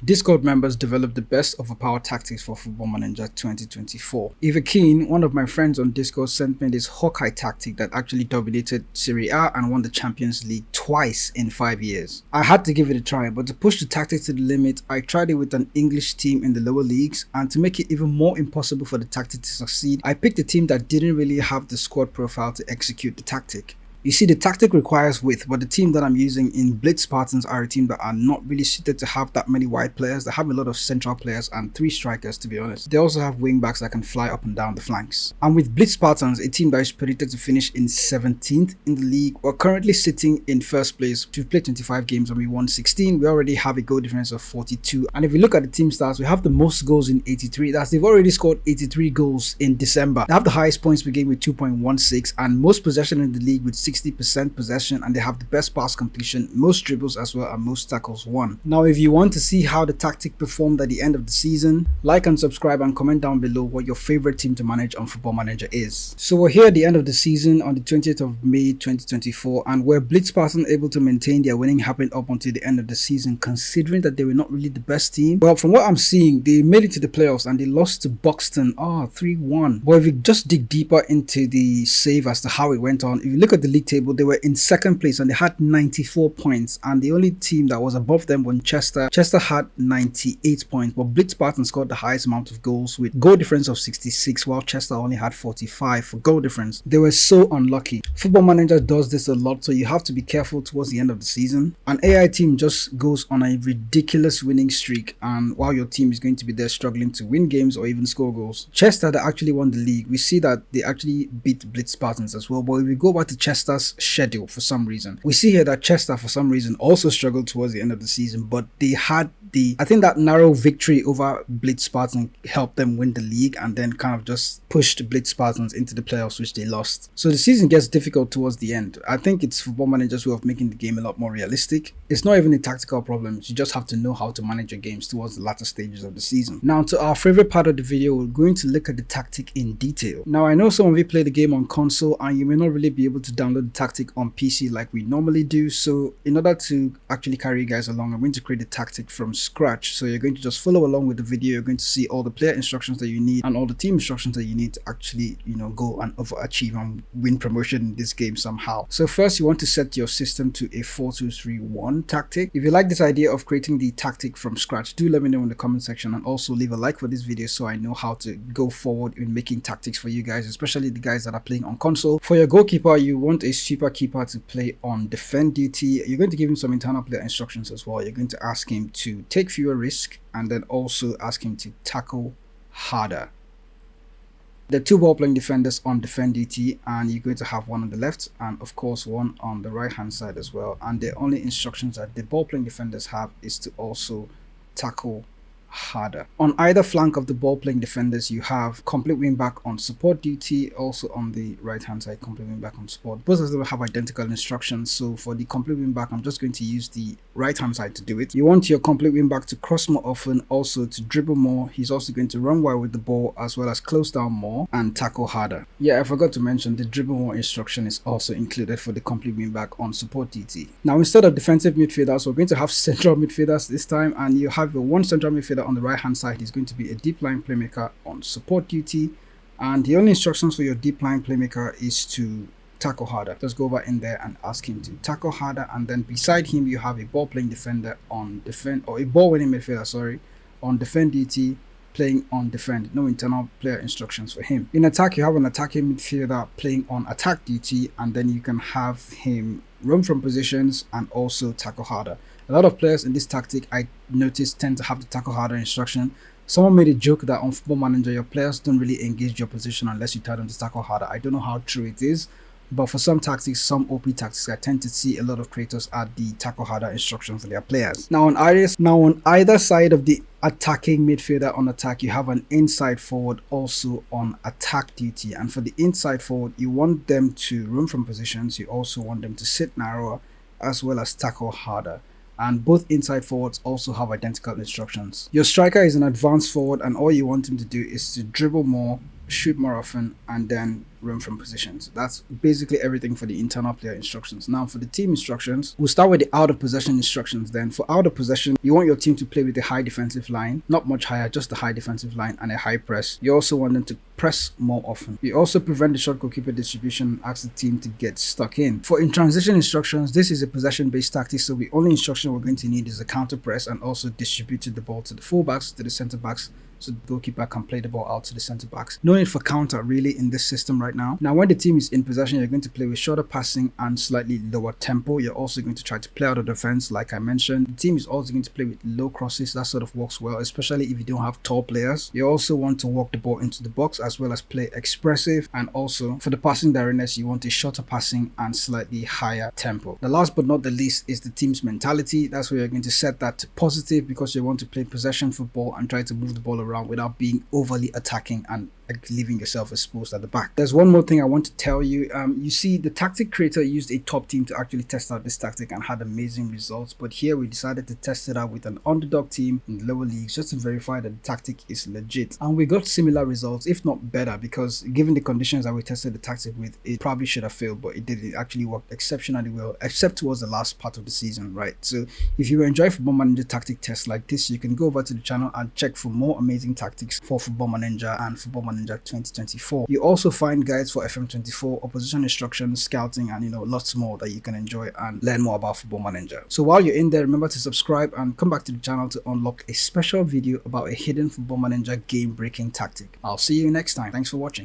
Discord members developed the best overpowered tactics for Football Manager 2024. Eva Keen, one of my friends on Discord, sent me this hawkeye tactic that actually dominated Serie A and won the Champions League twice in 5 years. I had to give it a try, but to push the tactics to the limit, I tried it with an English team in the lower leagues, and to make it even more impossible for the tactic to succeed, I picked a team that didn't really have the squad profile to execute the tactic. You see, the tactic requires width, but the team that I'm using in Blitz Spartans are a team that are not really suited to have that many wide players. They have a lot of central players and 3 strikers, to be honest. They also have wing backs that can fly up and down the flanks. And with Blitz Spartans, a team that is predicted to finish in 17th in the league, we're currently sitting in first place. We've played 25 games and we won 16. We already have a goal difference of 42. And if you look at the team stats, we have the most goals in 83. They've already scored 83 goals in December. They have the highest points per game with 2.16 and most possession in the league with 60% possession, and they have the best pass completion, most dribbles as well, and most tackles won. Now, if you want to see how the tactic performed at the end of the season, like and subscribe and comment down below what your favorite team to manage on Football Manager is. So we're here at the end of the season on the 20th of May 2024, and were Blitz Spartans able to maintain their winning habit up until the end of the season, considering that they were not really the best team? Well, from what I'm seeing, they made it to the playoffs and they lost to Buxton 3-1. But if you just dig deeper into the save as to how it went on, if you look at the league table, they were in second place and they had 94 points, and the only team that was above them was Chester. Chester had 98 points, but Blitz Spartans scored the highest amount of goals with goal difference of 66, while Chester only had 45 for goal difference. They were so unlucky. Football Manager does this a lot, so you have to be careful towards the end of the season. An AI team just goes on a ridiculous winning streak, and while your team is going to be there struggling to win games or even score goals. Chester, that actually won the league, we see that they actually beat Blitz Spartans as well. But if we go back to Chester's schedule, for some reason, we see here that Chester for some reason also struggled towards the end of the season, but they had I think that narrow victory over Blitz Spartans helped them win the league and then kind of just pushed Blitz Spartans into the playoffs, which they lost. So the season gets difficult towards the end. I think it's Football Manager's way of making the game a lot more realistic. It's not even a tactical problem, you just have to know how to manage your games towards the latter stages of the season. Now, to our favorite part of the video, we're going to look at the tactic in detail. Now, I know some of you play the game on console and you may not really be able to download the tactic on PC like we normally do, so in order to actually carry you guys along, I'm going to create a tactic from scratch. So you're going to just follow along with the video. You're going to see all the player instructions that you need and all the team instructions that you need to actually, go and overachieve and win promotion in this game somehow. So first, you want to set your system to a 4-2-3-1 tactic. If you like this idea of creating the tactic from scratch, do let me know in the comment section, and also leave a like for this video so I know how to go forward in making tactics for you guys, especially the guys that are playing on console. For your goalkeeper, you want a super keeper to play on defend duty. You're going to give him some internal player instructions as well. You're going to ask him to take fewer risks and then also ask him to tackle harder. The 2 ball playing defenders on defend duty, and you're going to have one on the left and of course one on the right hand side as well. And the only instructions that the ball playing defenders have is to also tackle harder. On either flank of the ball playing defenders, you have complete wing back on support duty. Also on the right hand side, complete wing back on support. Both of them have identical instructions. So for the complete wing back, I'm just going to use the right hand side to do it. You want your complete wing back to cross more often, also to dribble more. He's also going to run wide with the ball as well as close down more and tackle harder. Yeah, I forgot to mention the dribble more instruction is also included for the complete wing back on support duty. Now, instead of defensive midfielders, we're going to have central midfielders this time, and you have your one central midfielder on the right hand side. Is going to be a deep line playmaker on support duty, and the only instructions for your deep line playmaker is to tackle harder. Just go over in there and ask him to tackle harder, and then beside him you have a ball playing defender on defend, or a ball winning midfielder, sorry, on defend duty, playing on defend. No internal player instructions for him. In attack, you have an attacking midfielder playing on attack duty, and then you can have him roam from positions and also tackle harder. A lot of players in this tactic, I noticed, tend to have the tackle harder instruction. Someone made a joke that on Football Manager, your players don't really engage your position unless you tell them to tackle harder. I don't know how true it is, but for some tactics, some OP tactics, I tend to see a lot of creators add the tackle harder instruction for their players. Now on either side of the attacking midfielder on attack, you have an inside forward also on attack duty, and for the inside forward, you want them to roam from positions. You also want them to sit narrower as well as tackle harder. And both inside forwards also have identical instructions. Your striker is an advanced forward, and all you want him to do is to dribble more, shoot more often, and then roam from positions. That's basically everything for the internal player instructions. Now for the team instructions, we'll start with the out of possession instructions. Then for out of possession, you want your team to play with a high defensive line, not much higher, just a high defensive line and a high press. You also want them to press more often. You also prevent the short goalkeeper distribution and ask the team to get stuck in. For in transition instructions, this is a possession based tactic, so the only instruction we're going to need is a counter press and also distribute the ball to the fullbacks, to the centre backs, so the goalkeeper can play the ball out to the centre backs. No need for counter really in this system right now. Now when the team is in possession, you're going to play with shorter passing and slightly lower tempo. You're also going to try to play out of defense like I mentioned. The team is also going to play with low crosses. That sort of works well, especially if you don't have tall players. You also want to walk the ball into the box as well as play expressive, and also for the passing directness, you want a shorter passing and slightly higher tempo. The last but not the least is the team's mentality. That's where you're going to set that to positive, because you want to play possession football and try to move the ball around without being overly attacking and leaving yourself exposed at the back. There's one more thing I want to tell you. You see, the tactic creator used a top team to actually test out this tactic and had amazing results, but here we decided to test it out with an underdog team in the lower leagues just to verify that the tactic is legit, and we got similar results, if not better, because given the conditions that we tested the tactic with, it probably should have failed, but it did. It actually worked exceptionally well, except towards the last part of the season, right? So if you enjoy Football Manager tactic tests like this, you can go over to the channel and check for more amazing tactics for Football Manager and Football Manager 2024. You also find guides for FM24, opposition instructions, scouting, and lots more that you can enjoy and learn more about Football Manager. So while you're in there, remember to subscribe and come back to the channel to unlock a special video about a hidden Football Manager game breaking tactic. I'll see you next time. Thanks for watching.